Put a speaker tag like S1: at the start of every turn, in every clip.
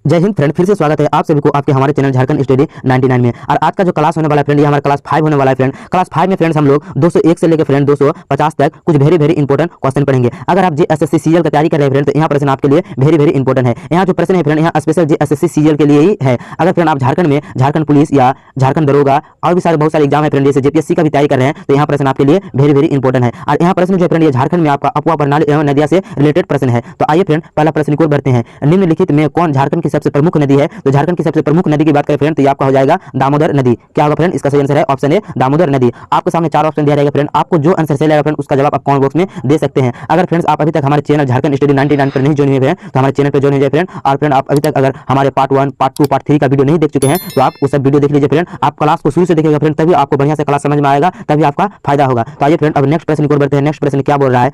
S1: जय हिंद फ्रेंड, फिर से स्वागत है आप सभी को आपके हमारे चैनल झारखंड स्टडी 99 में। और आज का जो क्लास होने वाला है फ्रेंड, ये हमारा क्लास 5 होने वाला है फ्रेंड। क्लास 5 में फ्रेंड्स हम लोग 201 से लेकर फ्रेंड 250 तक कुछ वेरी इंपॉर्टेंट क्वेश्चन पढ़ेंगे। अगर आप जेएसएससी सीजीएल की तैयारी कर रहे हैं फ्रेंड, तो यहाँ प्रश्न आपके लिए वेरी इंपॉर्टेंट है। यहाँ जो प्रश्न है फ्रेंड, यहाँ स्पेशल जेएसएससी सीजीएल के लिए ही है। अगर फ्रेंड आप झारखंड में झारखंड पुलिस या झारखंड दरोगा और भी सारे बहुत सारे एग्जाम है फ्रेंड, जैसे जेपीएससी का भी तैयारी कर रहे हैं, तो यहाँ प्रश्न आपके लिए वेरी इंपॉर्टेंट है। और यहाँ प्रश्न जो फ्रेंड, ये झारखंड में आपका अफवाह प्रणाली एवं नदिया से रिलेटेड प्रश्न है। तो आइए फ्रेंड, पहला प्रश्न को बढ़ते हैं। निम्नलिखित में कौन झारखंड की सबसे प्रमुख नदी है? तो झारखंड की सबसे प्रमुख नदी की बात करें फ्रेंड, तो ये आपका हो जाएगा दामोदर नदी। क्या होगा फ्रेंड? इसका सही आंसर है ऑप्शन ए, दामोदर नदी। आपके सामने 4 ऑप्शन दिया रहेगा फ्रेंड, आपको जो आंसर सही लगेगा फ्रेंड, उसका जवाब आप कमेंट बॉक्स में दे सकते हैं। अगर फ्रेंड्स आप अभी तक हमारे चैनल झारखंड स्टडी 99 पर नहीं ज्वाइन हुए हैं, तो हमारे चैनल पर ज्वाइन हो जाए फ्रेंड। और फ्रेंड आप अभी तक अगर हमारे पार्ट 1, पार्ट 2, पार्ट 3 का वीडियो नहीं देख चुके हैं, तो आप वो सब वीडियो देख लीजिए फ्रेंड। आप क्लास को शुरू से देखिएगा फ्रेंड, तभी आपको बढ़िया से क्लास समझ में आएगा, तभी आपका फायदा होगा। तो आइए फ्रेंड, अब नेक्स्ट प्रश्न को बढ़ते हैं। नेक्स्ट प्रश्न क्या बोल रहा है?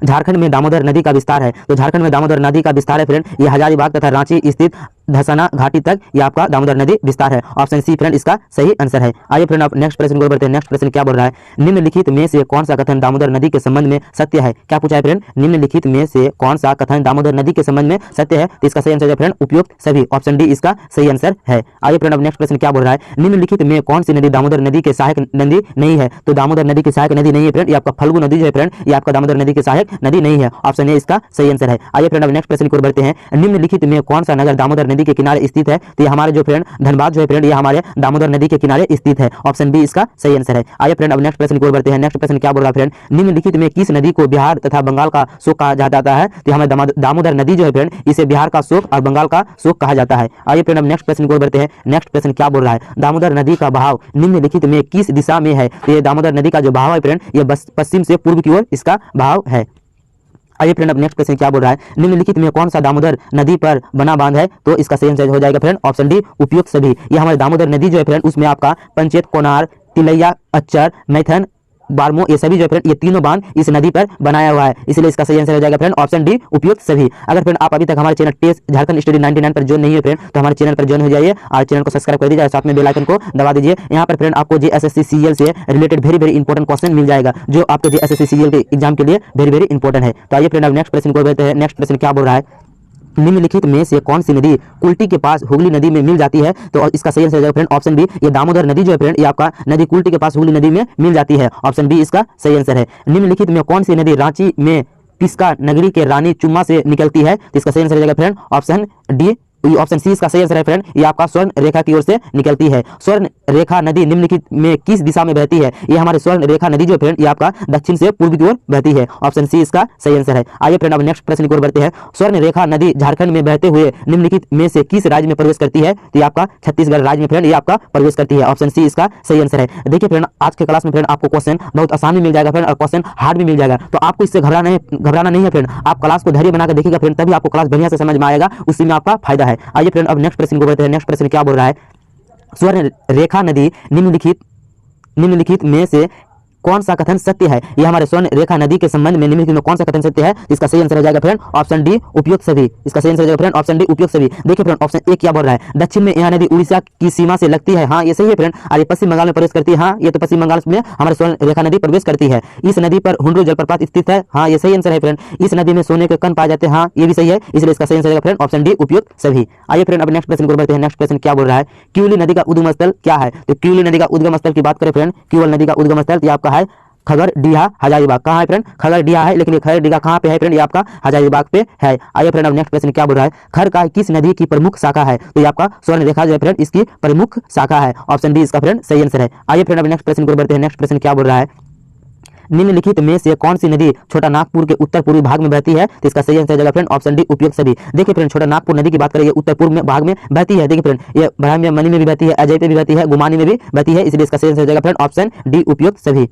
S1: झारखंड में दामोदर नदी का विस्तार है। तो झारखंड में दामोदर नदी का विस्तार है फ्रेंड, ये हजारीबाग तथा रांची स्थित धसना घाटी तक ये आपका दामोदर नदी विस्तार है। ऑप्शन सी फ्रेंड इसका सही आंसर है। आइए फ्रेंड, आप नेक्स्ट प्रश्न को बढ़ते हैं। नेक्स्ट प्रश्न क्या बोल रहा है? निम्नलिखित में से कौन सा कथन दामोदर नदी के संबंध में सत्य है? क्या पूछा है फ्रेंड? निम्नलिखित में से कौन सा कथन दामोदर नदी के संबंध में सत्य है? तो इसका सही आंसर है फ्रेंड उपयुक्त सभी। ऑप्शन डी इसका सही आंसर है। आइए फ्रेंड, अब नेक्स्ट प्रश्न क्या बोल रहा है? निम्नलिखित में कौन सी नदी दामोदर नदी के सहायक नदी नहीं है? तो दामोदर नदी की सहायक नदी नहीं है फ्रेंड, ये आपका फल्गु नदी जो है फ्रेंड, ये आपका दामोदर नदी की सहायक नदी नहीं है। ऑप्शन ए इसका सही आंसर है। आइए फ्रेंड, अब नेक्स्ट प्रश्न को बढ़ते हैं। निम्नलिखित में कौन सा नगर दामोदर नदी के किनारे स्थित है? तो ये हमारे जो फ्रेंड धनबाद जो है फ्रेंड, ये हमारे दामोदर नदी के किनारे स्थित है। ऑप्शन बी इसका सही आंसर है। आइए फ्रेंड, अब नेक्स्ट प्रश्न को बढ़ते हैं। नेक्स्ट प्रश्न क्या बोल रहा है फ्रेंड? निम्नलिखित में किस नदी को बिहार तथा बंगाल का शोक कहा जाता है? तो हमारे दामोदर नदी जो है फ्रेंड, इसे बिहार का शोक और बंगाल का शोक कहा जाता है। आइए फ्रेंड, अब नेक्स्ट प्रश्न को बढ़ते हैं। नेक्स्ट प्रश्न क्या बोल रहा है? दामोदर नदी का बहाव निम्नलिखित में किस दिशा में है? तो ये दामोदर नदी का जो बहाव है फ्रेंड, ये पश्चिम से पूर्व की ओर इसका बहाव है। आइए फ्रेंड, अब नेक्स्ट क्वेश्चन क्या बोल रहा है? निम्नलिखित में कौन सा दामोदर नदी पर बना बांध है? तो इसका सही आंसर हो जाएगा फ्रेंड ऑप्शन डी उपयुक्त सभी। ये हमारे दामोदर नदी जो है फ्रेंड, उसमें आपका पंचेत, कोनार, तिलैया, अच्चर, मैथन, बारमो, ये सभी जो है फ्रेंड, ये तीनों बांध इस नदी पर बनाया हुआ है, इसलिए इसका सही आंसर हो जाएगा फ्रेंड ऑप्शन डी उपयुक्त सभी। अगर फ्रेंड आप अभी तक हमारे चैनल टेस्ट झारखंड स्टडी 99 पर ज्वाइन नहीं है फ्रेंड, तो हमारे चैनल पर ज्वाइन हो जाइए और चैनल को सब्सक्राइब कर दीजिए और साथ में बेल आइकन को दबा दीजिए। यहाँ पर फ्रेंड आपको जेएसएससी सीजीएल से रिलेटेड वेरी इंपॉर्टेंट क्वेश्चन मिल जाएगा, जो आपके जेएसएससी सीजीएल के एग्जाम के लिए वेरी इंपॉर्टेंट है। तो आइए फ्रेंड, अब नेक्स्ट प्रश्न को बढ़ते हैं। नेक्स्ट प्रश्न क्या बोल रहा है? निम्नलिखित में से कौन सी नदी कुल्टी के पास हुगली नदी में मिल जाती है? तो इसका सही आंसर है फ्रेंड ऑप्शन बी, ये दामोदर नदी जो है फ्रेंड, ये आपका नदी कुल्टी के पास हुगली नदी में मिल जाती है। ऑप्शन बी इसका सही आंसर है। निम्नलिखित में कौन सी नदी रांची में पिस्का नगरी के रानी चुम्मा से निकलती है? तो इसका सही आंसर हो जाएगा friend option D, option C इसका सही आंसर है फ्रेंड, ये आपका स्वर्ण रेखा की ओर से निकलती है। स्वर्ण रेखा नदी निम्नलिखित में किस दिशा में बहती है? ये हमारे स्वर्ण रेखा नदी जो फ्रेंड, ये आपका दक्षिण से पूर्व की ओर बहती है। ऑप्शन सी इसका सही आंसर है। आइए फ्रेंड, अब नेक्स्ट प्रश्न की ओर बढ़ते हैं। स्वर्ण रेखा नदी झारखंड में बहते हुए निम्नलिखित में से किस राज्य में प्रवेश करती है? तो ये आपका छत्तीसगढ़ राज्य में फ्रेंड, ये आपका प्रवेश करती है। ऑप्शन सी इसका सही आंसर है। देखिए फ्रेंड, आज के क्लास में फ्रेंड आपको क्वेश्चन बहुत आसान भी मिल जाएगा फ्रेंड, और क्वेश्चन हार्ड भी मिल जाएगा, तो आपको इससे घबराना नहीं है फ्रेंड। आप क्लास को धैर्य बनाकर देखिएगा फ्रेंड, तभी आपको क्लास बढ़िया से समझ में आएगा, उसी में आपका फायदा है। आइए फ्रेंड, अब नेक्स्ट प्रश्न को बढ़ते हैं। नेक्स्ट प्रश्न क्या बोल रहा है? स्वर्ण रेखा नदी निम्नलिखित में से कौन सा कथन सत्य है? ये हमारे स्वर्ण रेखा नदी के संबंध में निम्नलिखित में कौन सा कथन सत्य है? इसका सही आंसर हो जाएगा फ्रेंड ऑप्शन डी उपयुक्त सभी। इसका सही आंसर हो जाएगा फ्रेंड ऑप्शन डी उपयुक्त सभी। देखिए फ्रेंड, ऑप्शन ए क्या बोल रहा है? दक्षिण में यह नदी उड़ीसा की सीमा से लगती है। हाँ, ये सही है फ्रेंड। और ये पश्चिम बंगाल में प्रवेश करती है। हाँ, ये तो पश्चिम बंगाल में हमारे स्वर्ण रेखा नदी प्रवेश करती है। इस नदी पर हुंड्रू जलप्रपात स्थित है। हाँ, ये सही आंसर है फ्रेंड। इस नदी में सोने के कण पाए जाते हैं। हाँ, ये भी सही है, इसलिए इसका सही आंसर हो जाएगा फ्रेंड ऑप्शन डी उपयुक्त सभी। आइए फ्रेंड, अब नेक्स्ट प्रश्न को बढ़ते हैं। नेक्स्ट प्रश्न क्या बोल रहा है? क्यूली नदी का उद्गम स्थल क्या है? तो क्यूली नदी का उद्गम स्थल की बात करें फ्रेंड, क्यूल नदी का उद्गम स्थल आपका है खगड़िया हजारीबाग। कहाँ है फ्रेंड? खगड़िया है, लेकिन ये खगड़िया कहाँ पे है फ्रेंड? ये आपका हजारीबाग पे है। आइए फ्रेंड, अब नेक्स्ट प्रश्न क्या बोल रहा है? खर का किस नदी की प्रमुख शाखा है? तो ये आपका स्वर्ण रेखा जो है फ्रेंड, इसकी प्रमुख शाखा है। ऑप्शन डी इसका फ्रेंड सही आंसर है। आइए फ्रेंड, अब नेक्स्ट प्रश्न को बढ़ते हैं। नेक्स्ट प्रश्न क्या बोल रहा है? निम्नलिखित में से कौन सी नदी छोटा नागपुर के उत्तर पूर्वी भाग में बहती है? तो इसका सही आंसर हो जाएगा फ्रेंड ऑप्शन डी उपयुक्त सभी। देखिए फ्रेंड, छोटा नागपुर नदी की बात करें, ये उत्तर पूर्व में भाग में बहती है। देखिए फ्रेंड, ये ब्रह्मणी में, मनी में भी बहती है, अजय पे भी बहती है, गुमानी में भी बहती है, इसलिए इसका सही आंसर हो जाएगा फ्रेंड ऑप्शन डी उपयुक्त सभी।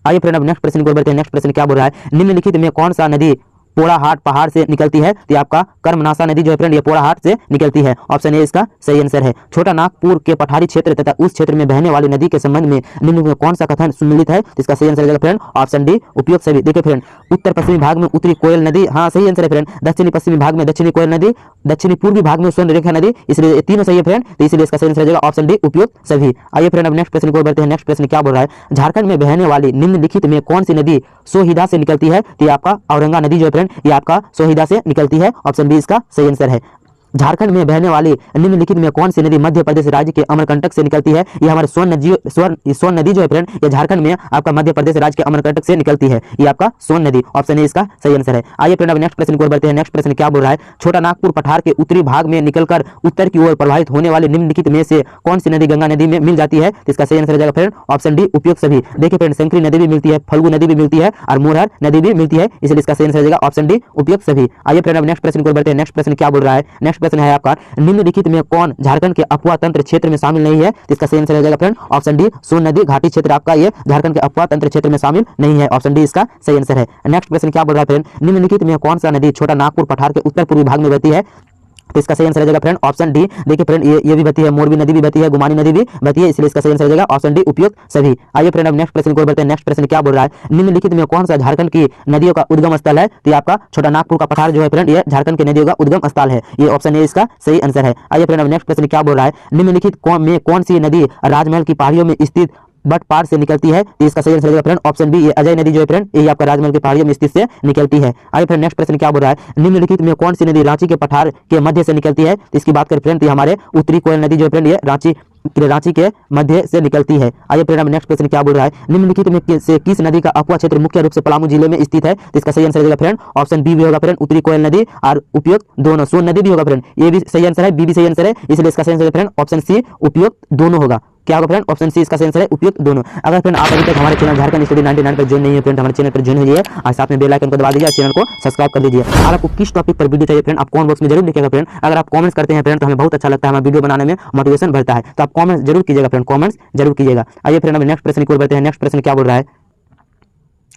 S1: आइए फ्रेंड, अब नेक्स्ट प्रश्न को बढ़ते हैं। नेक्स्ट प्रश्न क्या बोल रहा है? निम्नलिखित में कौन सा नदी पोड़ाहाट पहाड़ से निकलती है? तो आपका कर्मनाशा नदी जो है फ्रेंड, ये पोड़ाहाट से निकलती है। ऑप्शन ए इसका सही आंसर है। छोटा नागपुर के पठारी क्षेत्र तथा उस क्षेत्र में बहने वाली नदी के संबंध में निम्न में कौन सा कथन सुमिलित है? तो इसका सही आंसर हो जाएगा फ्रेंड ऑप्शन डी उपयुक्त सभी। देखिए फ्रेंड, उत्तर पश्चिमी भाग में उत्तरी कोयल नदी, हाँ सही आंसर है फ्रेंड। दक्षिणी पश्चिमी भाग में दक्षिणी कोयल नदी, दक्षिणी पूर्वी भाग में स्वर्ण रेखा नदी, इसलिए ये तीनों सही है फ्रेंड, तो इसलिए इसका सही आंसर हो जाएगा ऑप्शन डी उपयुक्त सभी। आइए फ्रेंड, अब नेक्स्ट प्रश्न को बढ़ते हैं। नेक्स्ट प्रश्न क्या बोल रहा है? झारखंड में बहने वाली निम्नलिखित में कौन सी नदी सोहिदा से निकलती है? तो ये आपका औरंगा नदी जो है फ्रेंड, ये आपका सोहिदा से निकलती है। ऑप्शन बी इसका सही आंसर है। झारखंड में बहने वाली निम्नलिखित में कौन सी नदी मध्य प्रदेश राज्य के अमरकंटक से निकलती है? ये हमारे सोन नदी जो है फ्रेंड, ये झारखंड में आपका मध्य प्रदेश राज्य के अमरकंटक से निकलती है। ये आपका सोन नदी, ऑप्शन ए इसका सही आंसर है। आइए फ्रेंड अब नेक्स्ट प्रश्न को बढ़ते हैं। नेक्स्ट प्रश्न क्या बोल रहा है? छोटा नागपुर पठार के उत्तरी भाग में निकलकर उत्तर की ओर प्रवाहित होने वाले निम्नलिखित में से कौन सी नदी गंगा नदी में मिल जाती है? तो इसका सही आंसर हो जाएगा फ्रेंड ऑप्शन डी उपयुक्त सभी। देखिए फ्रेंड, शंकरी नदी भी मिलती है, फल्गु नदी भी मिलती है और मोरहर नदी भी मिलती है, इसलिए इसका सही आंसर हो जाएगा ऑप्शन डी उपयुक्त सभी। आइए फ्रेंड अब नेक्स्ट प्रश्न को बढ़ते हैं। नेक्स्ट प्रश्न क्या बोल रहा है? नेक्स्ट प्रश्न है आपका, निम्नलिखित में कौन झारखंड के अफवाह तंत्र क्षेत्र में शामिल नहीं है? इसका सही आंसर हो जाएगा फ्रेंड ऑप्शन डी सोन नदी घाटी क्षेत्र आपका ये झारखंड के अफवाह तंत्र क्षेत्र में शामिल नहीं है, ऑप्शन डी इसका सही आंसर है। नेक्स्ट प्रश्न क्या बोल रहा है फ्रेंड? निम्नलिखित में कौन सा नदी छोटा नागपुर पठार के उत्तर पूर्वी भाग में बहती है? तो इसका सही आंसर हो जाएगा फ्रेंड ऑप्शन डी। देखिए फ्रेंड, ये भी बहती है, मोरबी नदी भी बहती है, गुमानी नदी भी बहती है, इसलिए इसका सही आंसर हो जाएगा ऑप्शन डी उपयुक्त सभी। आइए फ्रेंड अब नेक्स्ट प्रश्न को बढ़ते हैं। नेक्स्ट प्रश्न क्या बोल रहा है? निम्नलिखित में कौन सा झारखंड की नदियों का उद्गम स्थल है? तो ये आपका छोटा नागपुर का पठार जो है फ्रेंड, ये झारखंड की नदियों का उद्गम स्थल है, ये ऑप्शन ए इसका सही आंसर है। आइए फ्रेंड अब नेक्स्ट प्रश्न क्या बोल रहा है? निम्नलिखित में कौन सी नदी राजमहल की पहाड़ियों में स्थित बटपार से निकलती है? तो इसका सही आंसर होगा फ्रेंड ऑप्शन बी, ये अजय नदी जो है फ्रेंड, ये आपका राजमहल की पहाड़ियों में स्थित से निकलती है। आइए फ्रेंड नेक्स्ट प्रश्न क्या बोल रहा है? निम्नलिखित में कौन सी नदी रांची के पठार के मध्य से निकलती है? तो इसकी बात करें फ्रेंड, हमारे उत्तरी कोयल नदी जो है फ्रेंड, ये रांची के मध्य से निकलती है। आइए फ्रेंड नेक्स्ट प्रश्न क्या बोल रहा है? निम्नलिखित में से किस नदी का अफवाह क्षेत्र मुख्य रूप से पलामू जिले में स्थित है? तो इसका सही आंसर होगा फ्रेंड ऑप्शन बी भी होगा फ्रेंड, उत्तरी कोयल नदी और उपयुक्त दोनों। सोन नदी भी होगा फ्रेंड, ये भी सही आंसर है, बी भी सही आंसर है, इसलिए इसका सही आंसर फ्रेंड ऑप्शन सी उपयुक्त दोनों होगा। क्या होगा फ्रेंड? ऑप्शन सी इसका सही आंसर है, उपयुक्त दोनों। अगर फ्रेंड आप अभी तक हमारे चैनल झारखंड स्टडी 99 पर ज्वाइन नहीं है फ्रेंड, हमारे चैनल पर ज्वाइन हो जाइए और साथ में बेल आइकन को दबा दीजिए, चैनल को सब्सक्राइब कर दीजिए। और आपको किस टॉपिक पर वीडियो चाहिए फ्रेंड, आप कमेंट बॉक्स में जरूर लिखिएगा फ्रेंड। अगर आप कमेंट्स करते हैं फ्रेंड तो हमें बहुत अच्छा लगता है, हमारा वीडियो बनाने में मोटिवेशन बढ़ता है, तो आप कमेंट्स जरूर कीजिएगा फ्रेंड, कमेंट्स जरूर कीजिएगा। आइए फ्रेंड अब नेक्स्ट प्रश्न की ओर बढ़ते हैं। नेक्स्ट प्रश्न क्या बोल रहा है?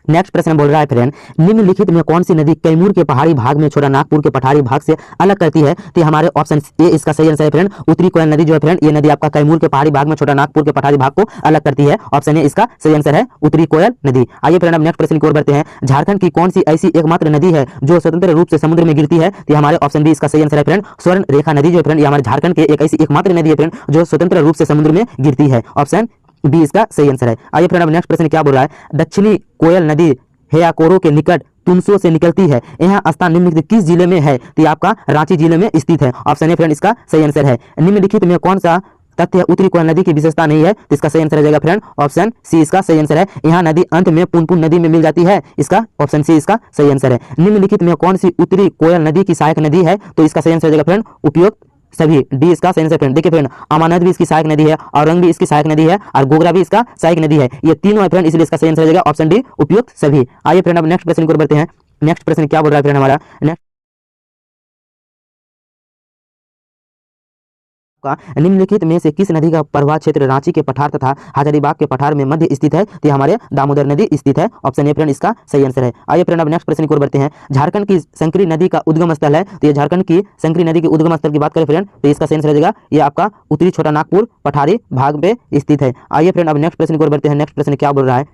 S1: नेक्स्ट प्रश्न बोल रहा है फ्रेंड, निम्नलिखित में कौन सी नदी कैमूर के पहाड़ी भाग में छोटा नागपुर के पठारी भाग से अलग करती है? तो हमारे ऑप्शन ए इसका सही आंसर है फ्रेंड, उत्तरी कोयल नदी जो है फ्रेंड, ये नदी आपका कैमूर के पहाड़ी भाग में छोटा नागपुर के पठारी भाग को अलग करती है, ऑप्शन ए इसका सही आंसर है, उत्तरी कोयल नदी। आइए फ्रेंड अब नेक्स्ट प्रश्न की ओर बढ़ते हैं। झारखंड की कौन सी ऐसी एकमात्र नदी है जो स्वतंत्र रूप से समुद्र में गिरती है? तो हमारे ऑप्शन बी इसका सही आंसर है फ्रेंड, स्वर्ण रेखा नदी जो है फ्रेंड, ये हमारे झारखंड के एक ऐसी एकमात्र नदी है फ्रेंड जो स्वतंत्र रूप से समुद्र में गिरती है, ऑप्शन बी इसका सही आंसर है। आइए फ्रेंड अब नेक्स्ट प्रश्न क्या बोल रहा है? दक्षिणी कोयल नदी हेयाकोरो के निकट तुमसो से निकलती है, यहाँ स्थान निम्नलिखित किस जिले में है? तो आपका रांची जिले में स्थित है, ऑप्शन ए फ्रेंड इसका सही आंसर है। निम्नलिखित में कौन सा तथ्य उत्तरी कोयल नदी की विशेषता नहीं है? तो इसका सही आंसर हो जाएगा फ्रेंड ऑप्शन सी इसका सही आंसर है, यहाँ नदी अंत में पुनपुन नदी में मिल जाती है, इसका ऑप्शन सी इसका सही आंसर है। निम्नलिखित में कौन सी उत्तरी कोयल नदी की सहायक नदी है? तो इसका सही आंसर हो जाएगा फ्रेंड उपयुक्त सभी, डी इसका सही आंसर फ्रेंड। देखिए फ्रेंड, अमानत भी इसकी सहायक नदी है, औरंग भी इसकी सहायक नदी है और गोगरा भी इसका सहायक नदी है, ये तीनों है फ्रेंड, इसलिए इसका सही आंसर हो जाएगा ऑप्शन डी उपयुक्त सभी। आइए फ्रेंड अब नेक्स्ट प्रश्न को बढ़ते हैं। नेक्स्ट प्रश्न क्या बोल रहा है फ्रेंड हमारा? निम्नलिखित में से किस नदी का प्रवाह क्षेत्र रांची के पठार तथा हजारीबाग के पठार में मध्य स्थित है? तो हमारे दामोदर नदी स्थित है, ऑप्शन ए फ्रेंड इसका सही आंसर है। आइए फ्रेंड अब नेक्स्ट प्रश्न की ओर बढ़ते हैं। झारखंड की शंकरी नदी का उद्गम स्थल है, तो ये झारखंड की शंकरी नदी के उद्गम स्थल की बात करें फ्रेंड तो इसका सही आंसर हो जाएगा, ये आपका उत्तरी छोटा नागपुर पठारी भाग में स्थित है। आइए फ्रेंड अब नेक्स्ट प्रश्न की ओर बढ़ते हैं। नेक्स्ट प्रश्न क्या बोल रहा है?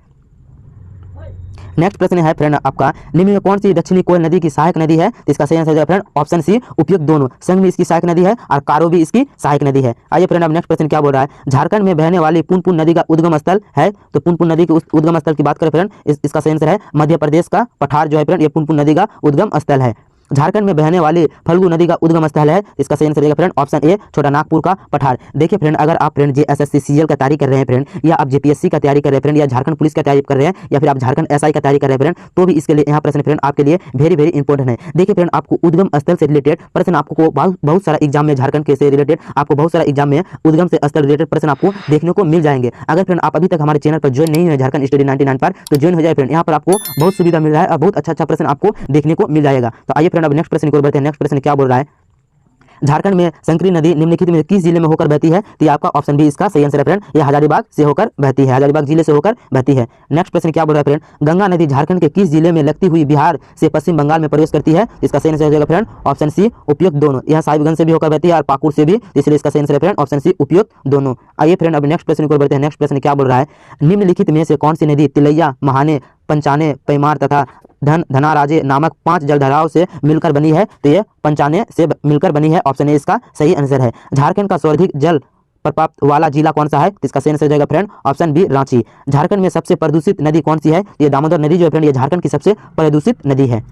S1: नेक्स्ट प्रश्न है फ्रेंड आपका, निम्न में कौन सी दक्षिणी कोयल नदी की सहायक नदी है? तो इसका सही आंसर है फ्रेंड ऑप्शन सी उपयुक्त दोनों, संग भी इसकी सहायक नदी है और कारो भी इसकी सहायक नदी है। आइए फ्रेंड अब नेक्स्ट प्रश्न क्या बोल रहा है? झारखंड में बहने वाली पुनपुन नदी का उद्गम स्थल है, तो पुनपुन नदी के उद्गम स्थल की बात करें फ्रेंड इसका सही आंसर है मध्य प्रदेश का पठार जो है फ्रेंड, ये पुनपुन नदी का उद्गम स्थल है। झारखंड में बहने वाली फल्गु नदी का उद्गम स्थल है, इसका सही आंसर रहेगा फ्रेंड ऑप्शन ए छोटा नागपुर का पठार। देखिए फ्रेंड, अगर आप फ्रेंड जेएसएससी सीजीएल का तैयारी कर रहे हैं फ्रेंड, या आप जेपीएससी का तैयारी कर रहे हैं फ्रेंड, या झारखंड पुलिस का तैयारी कर रहे हैं, या फिर आप झारखंड एसआई का तैयारी कर रहे हैं फ्रेंड, तो भी इसके लिए यहाँ प्रश्न फ्रेंड आपके लिए वेरी वेरी इंपॉर्टेंट है। देखिए फ्रेंड, आपको उद्गम स्थल से रिलेटेड प्रश्न आपको बहुत सारा एग्जाम में झारखंड के से रिलेटेड आपको बहुत सारा एग्जाम में उद्गम से स्थल रिलेटेड प्रश्न आपको देखने को मिल जाएंगे। अगर फ्रेंड आप अभी तक हमारे चैनल पर ज्वाइन नहीं हुए झारखंड स्टडी 99 पर, तो ज्वाइन हो जाए फ्रेंड, यहाँ पर आपको बहुत सुविधा मिल रहा है और बहुत अच्छा प्रश्न आपको देखने को मिल जाएगा। तो आइए फ्रेंड अब नेक्स्ट प्रश्न को बढ़ते हैं। नेक्स्ट प्रश्न क्या बोल रहा है? झारखंड में शंकरी नदी निम्नलिखित में किस जिले में होकर बहती है? तो आपका ऑप्शन बी इसका सही आंसर है फ्रेंड, ये हजारीबाग से होकर बहती है, हजारीबाग जिले से होकर बहती है। नेक्स्ट प्रश्न क्या बोल रहा है फ्रेंड? गंगा नदी झारखंड के किस जिले में लगती हुई बिहार से पश्चिम बंगाल में प्रवेश करती है? इसका सही आंसर हो जाएगा फ्रेंड ऑप्शन सी उपयुक्त दोनों, यह साहिबगंज से भी होकर बहती है और पाकुड़ से भी, इसलिए इसका सही आंसर है फ्रेंड ऑप्शन सी उपयुक्त दोनों। आइए फ्रेंड अब नेक्स्ट प्रश्न को बढ़ते हैं। नेक्स्ट प्रश्न क्या बोल रहा है? निम्नलिखित में से कौन सी नदी तिलैया, महाने, पंचाने, पैमार तथा धनाराजे नामक 5 जलधाराओं से मिलकर बनी है? तो ये पंचाने से मिलकर बनी है, ऑप्शन ए इसका सही आंसर है। झारखंड का सर्वाधिक जल प्रपात वाला जिला कौन सा है? इसका सही आंसर हो जाएगा friend option B Ranchi. Jharkhand में सबसे प्रदूषित नदी कौन सी है? ये दामोदर नदी जो है फ्रेंड, ये झारखंड की सबसे प्रदूषित नदी है।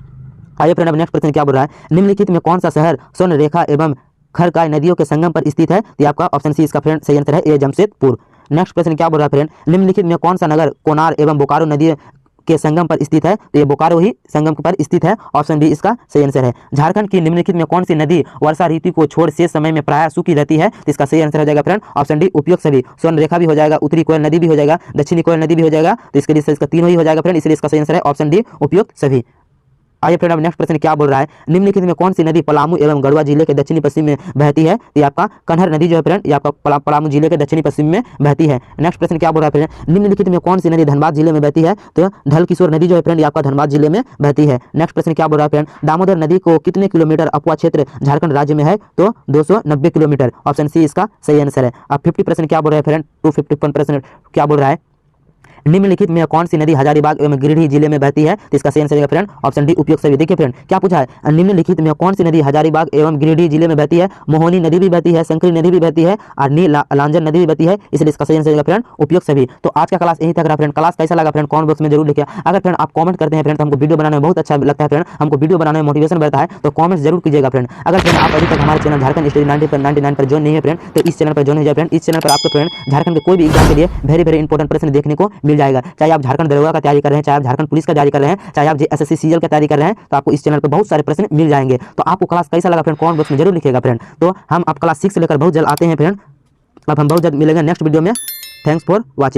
S1: आइए फ्रेंड अब नेक्स्ट प्रश्न क्या बोल रहा है? निम्नलिखित में कौन सा शहर स्वर्ण रेखा एवं खरकाय नदियों के संगम पर स्थित है? तो ये आपका ऑप्शन सी इसका फ्रेंड सही आंसर है, ए जमशेदपुर। नेक्स्ट क्वेश्चन क्या बोल रहा है फ्रेंड, निम्नलिखित में कौन सा नगर कोनार एवं बोकारो नदी के संगम पर स्थित है? तो ये बोकारो ही संगम पर स्थित है, ऑप्शन बी इसका सही आंसर है। झारखंड की निम्नलिखित में कौन सी नदी वर्षा ऋतु को छोड़ शेष समय में प्रायः सूखी रहती है? तो इसका सही आंसर हो जाएगा फ्रेंड ऑप्शन डी उपयुक्त सभी। स्वर्ण रेखा भी हो जाएगा, उत्तरी कोयल नदी भी हो जाएगा, दक्षिणी कोयल नदी भी हो जाएगा, तो इसके लिए इसका तीनों ही हो जाएगा फ्रेंड, इसलिए इसका सही आंसर है ऑप्शन डी उपयुक्त सभी। आइए फ्रेंड अब नेक्स्ट प्रश्न क्या बोल रहा है, निम्नलिखित में कौन सी नदी पलामू एवं गढ़वा जिले के दक्षिणी पश्चिम में बहती है? तो ये आपका कन्हर नदी जो है फ्रेंड, ये आपका पलामू जिले के दक्षिणी पश्चिम में बहती है। नेक्स्ट प्रश्न क्या बोल रहा है फ्रेंड, निम्नलिखित में कौन सी नदी धनबाद जिले में बहती है? तो ढलकिशोर नदी जो है फ्रेंड, ये आपका धनबाद जिले में बहती है। नेक्स्ट प्रश्न क्या बोल रहा है फ्रेंड, दामोदर नदी को कितने किलोमीटर अपवा क्षेत्र झारखंड राज्य में है? तो 290 किलोमीटर, ऑप्शन सी इसका सही आंसर है। अब 50 प्रश्न क्या बोल रहा है फ्रेंड, 251 प्रश्न क्या बोल रहा है, निम्नलिखित में कौन सी नदी हजारीबाग एवं गिरिडीह जिले में बहती है? तो इसका सही आंसर है फ्रेंड ऑप्शन डी उपयुक्त सभी। देखिए फ्रेंड क्या पूछा है, निम्नलिखित में कौन सी नदी हजारीबाग एवं गिरिडीह जिले में बहती है? मोहनी नदी भी बहती है, शंकरी नदी भी बहती है और नीलांजन नदी भी बहती है, इसलिए इसका सही आंसर है फ्रेंड उपयुक्त सभी। तो आज का क्लास यही तक रहा फ्रेंड। क्लास कैसा लगा फ्रेंड कमेंट बॉक्स में जरूर लिखिए। अगर फ्रेंड आप कमेंट करते हैं फ्रेंड तो हमको वीडियो बनाने में बहुत अच्छा लगता है फ्रेंड, हमको वीडियो बनाने में मोटिवेशन बढ़ता है, तो कमेंट जरूर कीजिएगा फ्रेंड। अगर फ्रेंड आप अभी तक हमारे चैनल झारखंड स्टडी 99 पर ज्वाइन नहीं है फ्रेंड, तो इस चैनल पर ज्वाइन हो जाए फ्रेंड। इस चैनल पर आपको फ्रेंड झारखंड के कोई भी एग्जाम के लिए वेरी इंपॉर्टेंट प्रश्न देखने को मिल जाएगा। चाहे आप झारखंड दरोगा का तैयारी कर रहे हैं, चाहे आप झारखंड पुलिस का तैयारी कर रहे हैं, चाहे आप एसएससी सीजीएल का तैयारी कर रहे हैं, तो आपको इस चैनल पर बहुत सारे प्रश्न मिल जाएंगे। तो आपको क्लास कैसा लगा फ्रेंड कमेंट बॉक्स में जरूर लिखिएगा फ्रेंड। तो हम आप क्लास 6 से लेकर बहुत जल्द आते हैं फ्रेंड। अब हम बहुत जल्द मिलेंगे नेक्स्ट वीडियो में। Thanks for watching.